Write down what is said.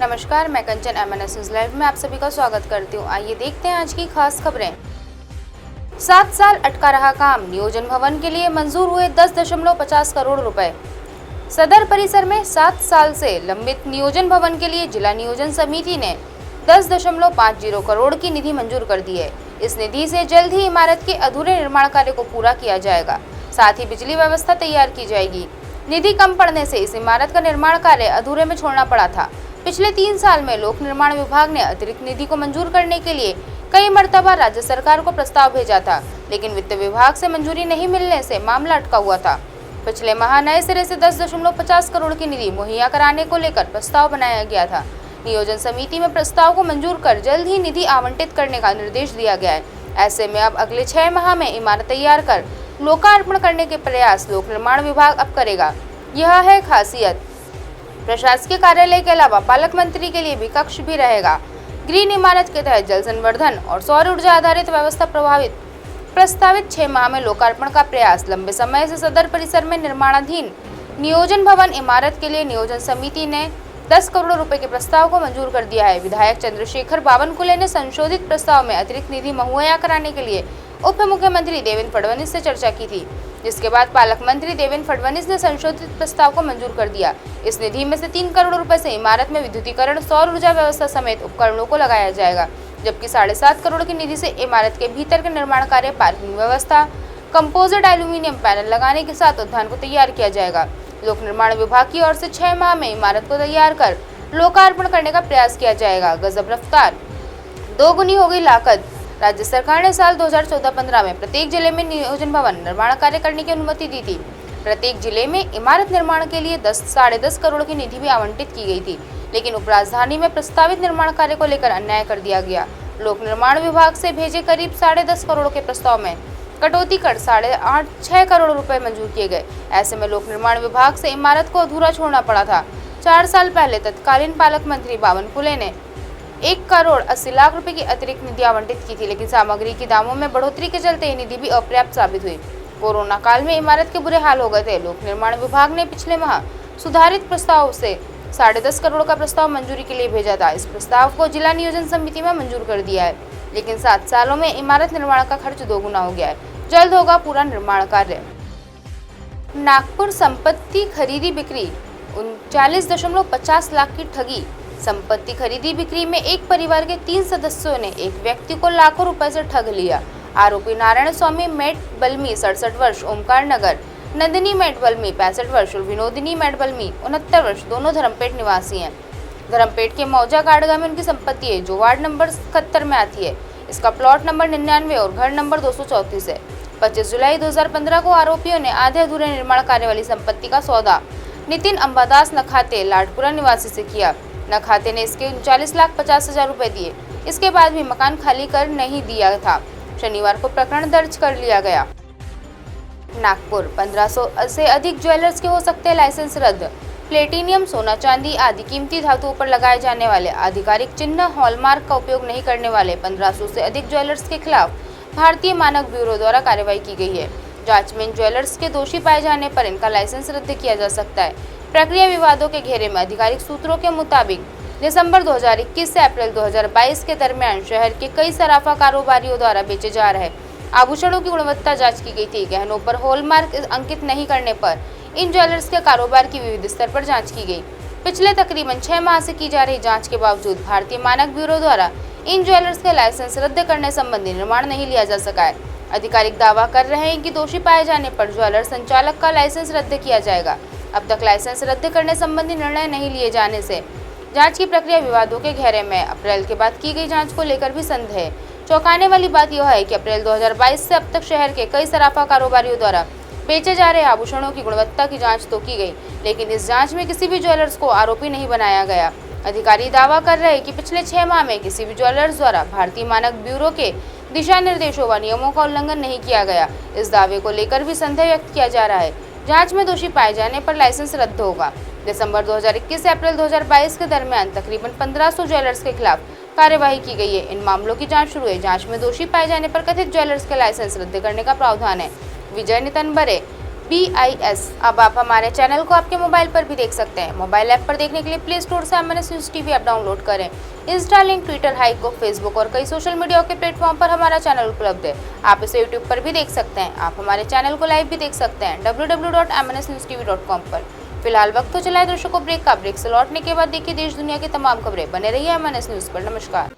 नमस्कार, मैं कंचन MNS news live में आप सभी का स्वागत करती हूँ। आइए देखते हैं आज की खास खबरें। 7 साल अटका रहा काम, नियोजन भवन के लिए मंजूर हुए 10.50 करोड़ रुपए। सदर परिसर में 7 साल से लंबित नियोजन भवन के लिए जिला नियोजन समिति ने 10.50 करोड़ की निधि मंजूर कर दी है। इस निधि से जल्द ही इमारत के अधूरे निर्माण कार्य को पूरा किया जाएगा, साथ ही बिजली व्यवस्था तैयार की जाएगी। निधि कम पड़ने से इस इमारत का निर्माण कार्य अधूरे में छोड़ना पड़ा था। पिछले 3 साल में लोक निर्माण विभाग ने अतिरिक्त निधि को मंजूर करने के लिए कई मर्तबा राज्य सरकार को प्रस्ताव भेजा था, लेकिन वित्त विभाग से मंजूरी नहीं मिलने से मामला अटका हुआ था। पिछले माह नए सिरे से 10.50 करोड़ की निधि मुहैया कराने को लेकर प्रस्ताव बनाया गया था। नियोजन समिति में प्रस्ताव को मंजूर कर जल्द ही निधि आवंटित करने का निर्देश दिया गया है। ऐसे में अब अगले 6 माह में इमारत तैयार कर लोकार्पण करने के प्रयास लोक निर्माण विभाग अब करेगा। यह है खासियत। प्रशासकीय कार्यालय के अलावा पालक मंत्री के लिए भी कक्ष भी रहेगा। ग्रीन इमारत के तहत जल संवर्धन और सौर ऊर्जा आधारित व्यवस्था प्रस्तावित 6 माह में लोकार्पण का प्रयास। लंबे समय से सदर परिसर में निर्माणाधीन नियोजन भवन इमारत के लिए नियोजन समिति ने 10 करोड़ रुपए के प्रस्ताव को मंजूर कर दिया है। विधायक चंद्रशेखर बावनकुले ने संशोधित प्रस्ताव में अतिरिक्त निधि मुहैया कराने के लिए उप मुख्यमंत्री देवेंद्र फडणवीस से चर्चा की थी, जिसके बाद पालक मंत्री देवेंद्र फडणवीस ने संशोधित प्रस्ताव को मंजूर कर दिया। इस निधि में से 3 करोड़ रुपए से इमारत में विद्युतीकरण, सौर ऊर्जा व्यवस्था समेत उपकरणों को लगाया जाएगा, जबकि 7.5 करोड़ की निधि से इमारत के भीतर के निर्माण कार्य, पार्किंग व्यवस्था, कंपोजिट एल्यूमिनियम पैनल लगाने के साथ उद्यान को तैयार किया जाएगा। लोक निर्माण विभाग की ओर से 6 माह में इमारत को तैयार कर लोकार्पण करने का प्रयास किया जाएगा। गजब रफ्तार, दोगुनी हो गई लागत। राज्य सरकार ने साल 2014-15 में प्रत्येक जिले में नियोजन भवन निर्माण कार्य करने की अनुमति दी थी। प्रत्येक जिले में इमारत निर्माण के लिए 10-10.5 करोड़ की निधि भी आवंटित की गई थी, लेकिन उपराजधानी में प्रस्तावित निर्माण कार्य को लेकर अन्याय कर दिया गया। लोक निर्माण विभाग से भेजे करीब 10.5 करोड़ के प्रस्ताव में कटौती कर 6.5 करोड़ रुपए मंजूर किए गए। ऐसे में लोक निर्माण विभाग से इमारत को अधूरा छोड़ना पड़ा था। 4 साल पहले तत्कालीन पालक मंत्री बावनकुले ने 1 करोड़ 80 लाख रुपए की अतिरिक्त निधि आवंटित की थी, लेकिन सामग्री के दामों में बढ़ोतरी के चलते ये निधि भी अपर्याप्त साबित हुई। कोरोना काल में इमारत के बुरे हाल हो गए थे। लोक निर्माण विभाग ने पिछले माह सुधारित प्रस्ताव से 10.5 करोड़ का प्रस्ताव मंजूरी के लिए भेजा था। इस प्रस्ताव को जिला नियोजन समिति में मंजूर कर दिया है, लेकिन 7 सालों में इमारत निर्माण का खर्च दोगुना हो गया है। जल्द होगा पूरा निर्माण कार्य। नागपुर संपत्ति खरीदी बिक्री 39.50 लाख की ठगी। संपत्ति खरीदी बिक्री में एक परिवार के 3 सदस्यों ने एक व्यक्ति को लाखों रुपए से ठग लिया। आरोपी नारायण स्वामी मेटबल्मी 67 वर्ष, ओमकार नगर, नंदिनी मेटबल्मी 65 वर्ष और विनोदिनी मेटबल्मी 69 वर्ष, दोनों धर्मपेट निवासी हैं। धर्मपेट के मौजा काडगा में उनकी संपत्ति है, जो वार्ड नंबर 71 में आती है। इसका प्लॉट नंबर 99 और घर नंबर 234 है। 25 जुलाई 2015 को आरोपियों ने आधे अधूरे निर्माण कार्य वाली संपत्ति का सौदा नितिन अंबादास नखाते लाडपुरा निवासी से किया। नखाते ने इसके 39,50,000 रुपए दिए। इसके बाद भी मकान खाली कर नहीं दिया था। शनिवार को प्रकरण दर्ज कर लिया गया। नागपुर 1500 से अधिक ज्वेलर्स के हो सकते हैं लाइसेंस रद्द। प्लेटिनियम, सोना चांदी आदि कीमती धातुओं पर लगाए जाने वाले आधिकारिक चिन्ह हॉलमार्क का उपयोग नहीं करने वाले 1500 से अधिक ज्वेलर्स के खिलाफ भारतीय मानक ब्यूरो द्वारा कार्रवाई की गई है। जांच में इन ज्वेलर्स के दोषी पाए जाने पर इनका लाइसेंस रद्द किया जा सकता है। प्रक्रिया विवादों के घेरे में आधिकारिक सूत्रों के मुताबिक दिसंबर 2021 से अप्रैल 2022 के दरमियान शहर के कई सराफा कारोबारियों द्वारा बेचे जा रहे आभूषणों की गुणवत्ता जांच की गई थी। गहनों पर हॉलमार्क अंकित नहीं करने पर इन ज्वेलर्स के कारोबार की विविध स्तर पर जांच की गई। पिछले तकरीबन 6 माह से की जा रही जांच के बावजूद भारतीय मानक ब्यूरो द्वारा इन ज्वेलर्स के लाइसेंस रद्द करने संबंधी निर्णय नहीं लिया जा सका है। अधिकारिक दावा कर रहे हैं कि दोषी पाए जाने पर ज्वेलर संचालक का लाइसेंस रद्द किया जाएगा। अब तक लाइसेंस रद्द करने संबंधी निर्णय नहीं लिए जाने से जांच की प्रक्रिया विवादों के घेरे में। अप्रैल के बाद की गई जांच को लेकर भी संदेह है। चौंकाने वाली बात यह है कि अप्रैल 2022 से अब तक शहर के कई सराफा कारोबारियों द्वारा बेचे जा रहे आभूषणों की गुणवत्ता की जांच तो की गई, लेकिन इस जांच में किसी भी ज्वेलर्स को आरोपी नहीं बनाया गया। अधिकारी दावा कर रहे हैं कि पिछले 6 माह में किसी भी ज्वेलर्स द्वारा भारतीय मानक ब्यूरो के दिशा निर्देशों व नियमों का उल्लंघन नहीं किया गया। इस दावे को लेकर भी संदेह व्यक्त किया जा रहा है। जांच में दोषी पाए जाने पर लाइसेंस रद्द होगा। दिसंबर 2021 से अप्रैल 2022 के दरमियान तकरीबन 1500 ज्वेलर्स के खिलाफ कार्यवाही की गई है। इन मामलों की जांच शुरू है। जांच में दोषी पाए जाने पर कथित ज्वेलर्स के लाइसेंस रद्द करने का प्रावधान है। विजय नितनबरे BIS। अब आप हमारे चैनल को आपके मोबाइल पर भी देख सकते हैं। मोबाइल ऐप पर देखने के लिए प्ले स्टोर से MNS news TV app download करें। इंस्टा, लिंक, ट्विटर, हाइको, फेसबुक और कई सोशल मीडिया के प्लेटफॉर्म पर हमारा चैनल उपलब्ध है। आप इसे यूट्यूब पर भी देख सकते हैं। आप हमारे चैनल को लाइव भी देख सकते हैं www.mnsnewstv.com पर। फिलहाल वक्त तो चला है दर्शकों ब्रेक का। ब्रेक से लौटने के बाद देखिए देश दुनिया की तमाम खबरें। बने रहिए MNS न्यूज पर। नमस्कार।